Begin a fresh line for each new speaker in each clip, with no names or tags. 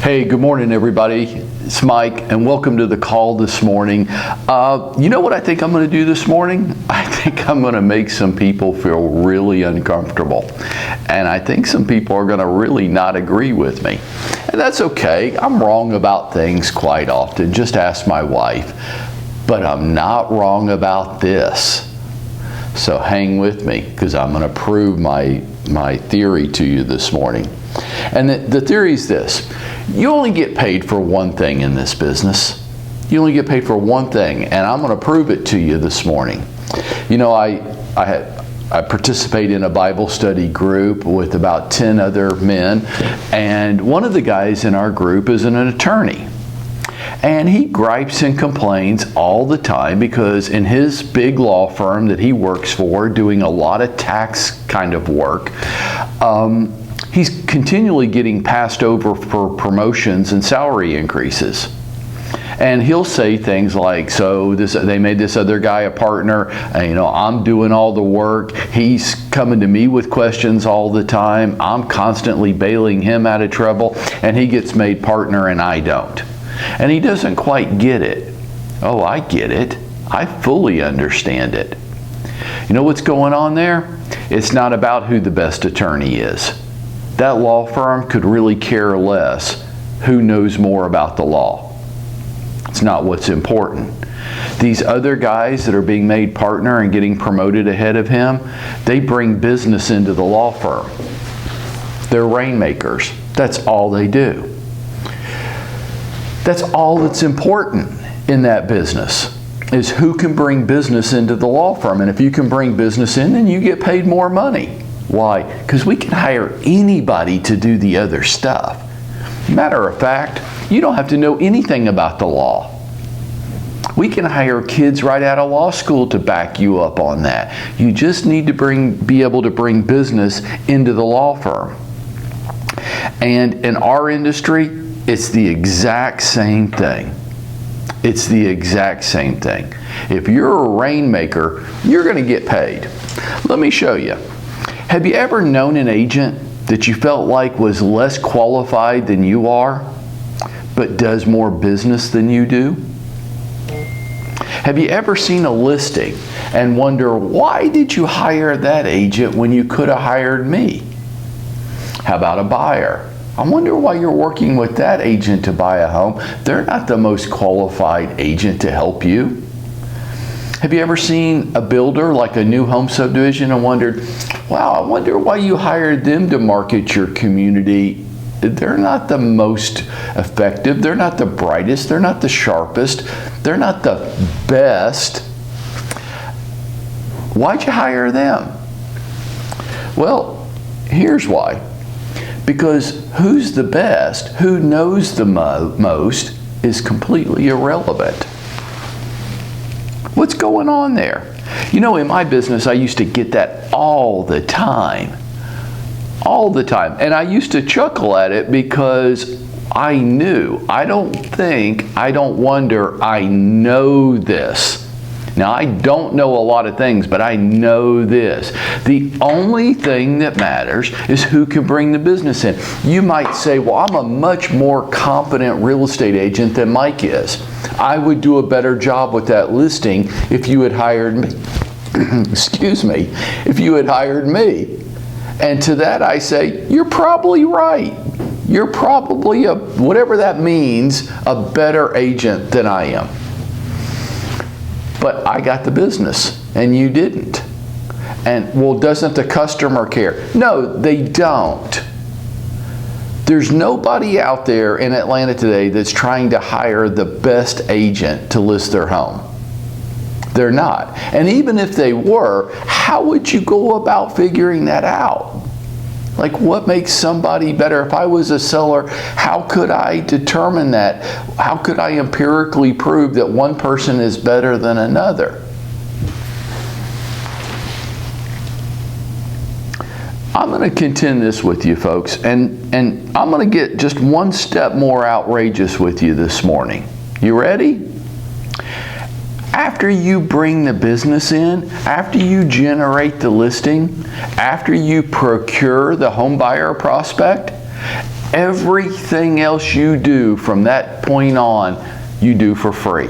Hey, good morning, everybody. It's Mike, and welcome to the call this morning. You know what I think I'm going to do this morning? I think I'm going to make some people feel really uncomfortable. And I think some people are going to really not agree with me. And that's okay. I'm wrong about things quite often. Just ask my wife. But I'm not wrong about this. So hang with me, because I'm going to prove my theory to you this morning. And the theory is this. You only get paid for one thing in this business. You only get paid for one thing, and I'm going to prove it to you this morning. You know, I participate in a Bible study group with about 10 other men, and one of the guys in our group is an attorney. And he gripes and complains all the time because in his big law firm that he works for, doing a lot of tax kind of work, he's continually getting passed over for promotions and salary increases. And he'll say things like, so they made this other guy a partner, and, I'm doing all the work, he's coming to me with questions all the time, I'm constantly bailing him out of trouble, and he gets made partner and I don't. And he doesn't quite get it. Oh, I get it. I fully understand it. You know what's going on there? It's not about who the best attorney is. That law firm could really care less who knows more about the law. It's not what's important. These other guys that are being made partner and getting promoted ahead of him, they bring business into the law firm. They're rainmakers. That's all they do. That's all that's important in that business, is who can bring business into the law firm. And if you can bring business in, then you get paid more money. Why? Because we can hire anybody to do the other stuff. Matter of fact, you don't have to know anything about the law. We can hire kids right out of law school to back you up on that. You just need to be able to bring business into the law firm. And in our industry, it's the exact same thing. It's the exact same thing. If you're a rainmaker, you're going to get paid. Let me show you. Have you ever known an agent that you felt like was less qualified than you are, but does more business than you do? Have you ever seen a listing and wonder, why did you hire that agent when you could have hired me? How about a buyer? I wonder why you're working with that agent to buy a home. They're not the most qualified agent to help you. Have you ever seen a builder like a new home subdivision and wondered, wow, I wonder why you hired them to market your community? They're not the most effective. They're not the brightest. They're not the sharpest. They're not the best. Why'd you hire them? Well, here's why. Because who's the best, who knows the most, is completely irrelevant. What's going on there? You know, in my business, I used to get that all the time. All the time. And I used to chuckle at it because I knew. I don't wonder, I know this. Now, I don't know a lot of things, but I know this. The only thing that matters is who can bring the business in. You might say, well, I'm a much more competent real estate agent than Mike is. I would do a better job with that listing if you had hired me. Excuse me. If you had hired me. And to that I say, you're probably right. You're probably, whatever that means, a better agent than I am. But I got the business, and you didn't. And, well, doesn't the customer care? No, they don't. There's nobody out there in Atlanta today that's trying to hire the best agent to list their home. They're not. And even if they were, how would you go about figuring that out? Like, what makes somebody better? If I was a seller, how could I determine that? How could I empirically prove that one person is better than another? I'm going to contend this with you, folks, and I'm going to get just one step more outrageous with you this morning. You ready? After you bring the business in, after you generate the listing, after you procure the home buyer prospect, Everything else you do from that point on, you do for free.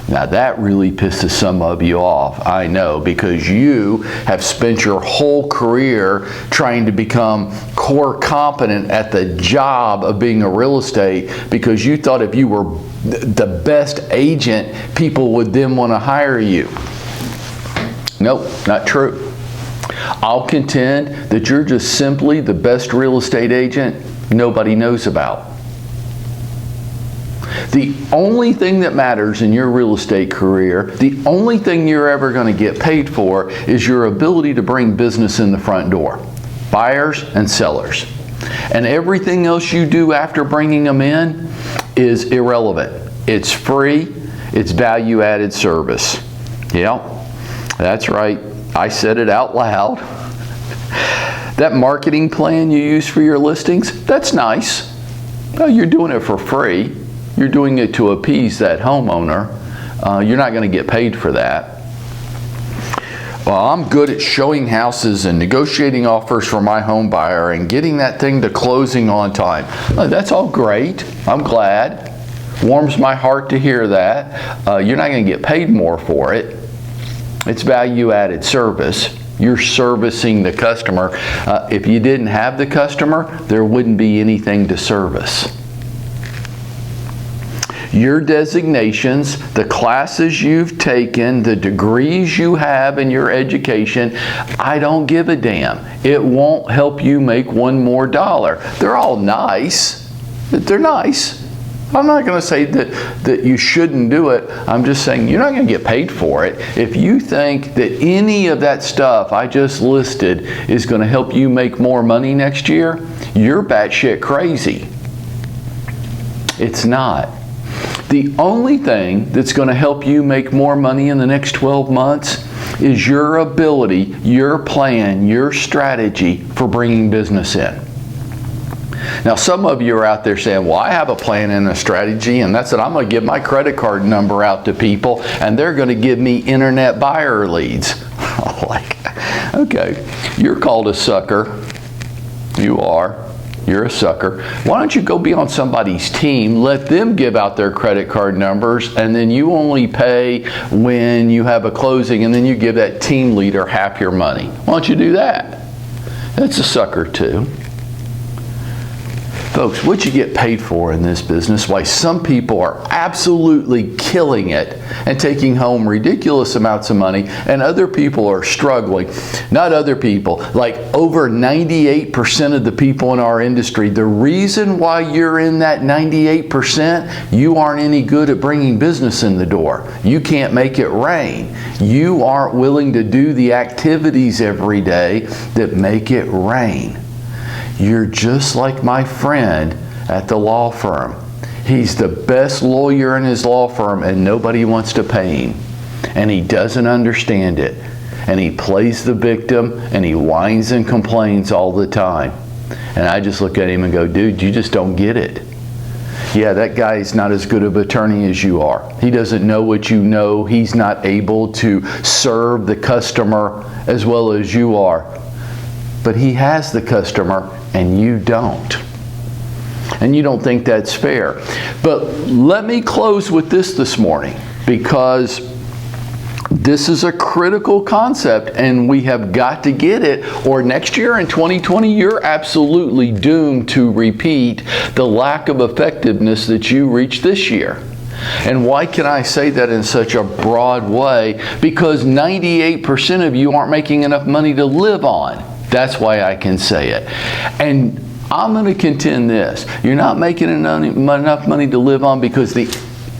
Now that really pisses some of you off, I know, because you have spent your whole career trying to become core competent at the job of being a real estate because you thought if you were the best agent, people would then want to hire you. Nope, not true. I'll contend that you're just simply the best real estate agent nobody knows about. The only thing that matters in your real estate career, the only thing you're ever going to get paid for is your ability to bring business in the front door. Buyers and sellers. And everything else you do after bringing them in is irrelevant. It's free. It's value-added service. Yeah, that's right. I said it out loud. That marketing plan you use for your listings, that's nice. No, you're doing it for free. You're doing it to appease that homeowner. You're not going to get paid for that. Well, I'm good at showing houses and negotiating offers for my home buyer and getting that thing to closing on time. That's all great. I'm glad. Warms my heart to hear that. You're not going to get paid more for it. It's value-added service. You're servicing the customer. If you didn't have the customer, there wouldn't be anything to service. Your designations, the classes you've taken, the degrees you have in your education, I don't give a damn. It won't help you make one more dollar. They're all nice. They're nice. I'm not going to say that you shouldn't do it. I'm just saying you're not going to get paid for it. If you think that any of that stuff I just listed is going to help you make more money next year, you're batshit crazy. It's not. The only thing that's going to help you make more money in the next 12 months is your ability, your plan, your strategy for bringing business in. Now, some of you are out there saying, well, I have a plan and a strategy, and that's it. I'm going to give my credit card number out to people, and they're going to give me internet buyer leads. Like, okay, you're called a sucker. You are. You're a sucker. Why don't you go be on somebody's team, let them give out their credit card numbers, and then you only pay when you have a closing, and then you give that team leader half your money. Why don't you do that? That's a sucker too. Folks, what you get paid for in this business, why some people are absolutely killing it and taking home ridiculous amounts of money, and other people are struggling. Not other people, like over 98% of the people in our industry, the reason why you're in that 98%, you aren't any good at bringing business in the door. You can't make it rain. You aren't willing to do the activities every day that make it rain. You're just like my friend at the law firm. He's the best lawyer in his law firm and nobody wants to pay him. And he doesn't understand it. And he plays the victim and he whines and complains all the time. And I just look at him and go, dude, you just don't get it. Yeah, that guy's not as good of an attorney as you are. He doesn't know what you know. He's not able to serve the customer as well as you are. But he has the customer and you don't. And you don't think that's fair. But let me close with this morning, because this is a critical concept and we have got to get it, or next year in 2020 you're absolutely doomed to repeat the lack of effectiveness that you reached this year. And why can I say that in such a broad way? Because 98% of you aren't making enough money to live on. That's why I can say it. And I'm going to contend this. You're not making enough money to live on because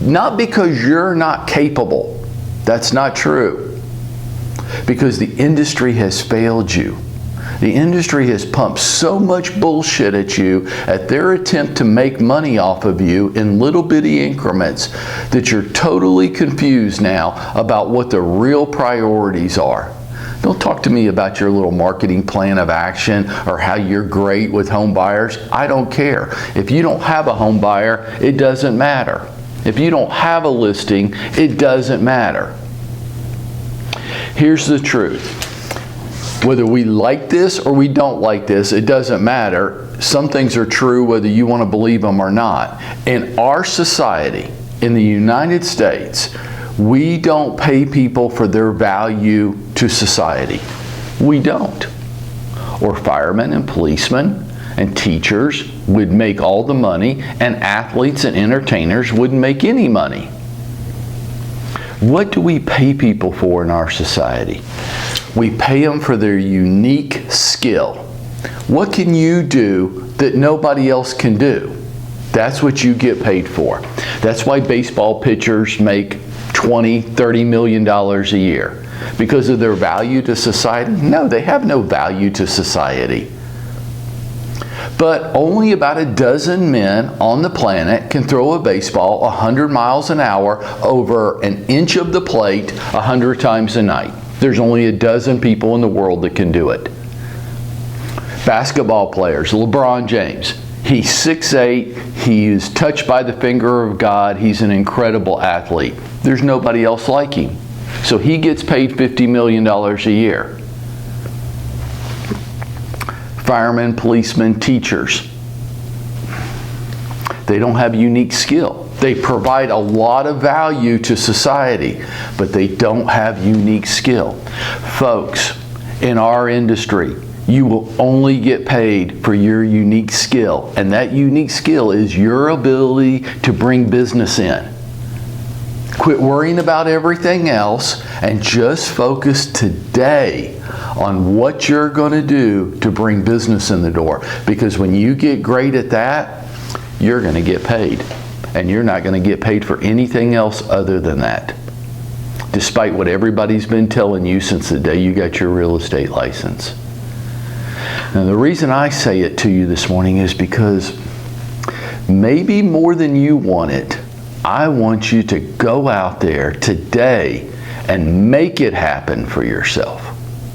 not because you're not capable. That's not true. Because the industry has failed you. The industry has pumped so much bullshit at you at their attempt to make money off of you in little bitty increments that you're totally confused now about what the real priorities are. Don't talk to me about your little marketing plan of action or how you're great with home buyers. I don't care. If you don't have a home buyer, it doesn't matter. If you don't have a listing, it doesn't matter. Here's the truth. Whether we like this or we don't like this, it doesn't matter. Some things are true whether you want to believe them or not. In our society, in the United States, we don't pay people for their value to society. We don't. Or firemen and policemen and teachers would make all the money, and athletes and entertainers wouldn't make any money. What do we pay people for in our society? We pay them for their unique skill. What can you do that nobody else can do? That's what you get paid for. That's why baseball pitchers make $20, $30 million a year. Because of their value to society? No, they have no value to society. But only about a dozen men on the planet can throw a baseball 100 miles an hour over an inch of the plate 100 times a night. There's only a dozen people in the world that can do it. Basketball players, LeBron James. He's 6'8", he is touched by the finger of God, he's an incredible athlete. There's nobody else like him. So he gets paid $50 million a year. Firemen, policemen, teachers. They don't have unique skill. They provide a lot of value to society, but they don't have unique skill. Folks, in our industry, you will only get paid for your unique skill, and that unique skill is your ability to bring business in. Quit worrying about everything else and just focus today on what you're going to do to bring business in the door. Because when you get great at that, you're going to get paid. And you're not going to get paid for anything else other than that. Despite what everybody's been telling you since the day you got your real estate license. Now, the reason I say it to you this morning is because maybe more than you want it, I want you to go out there today and make it happen for yourself.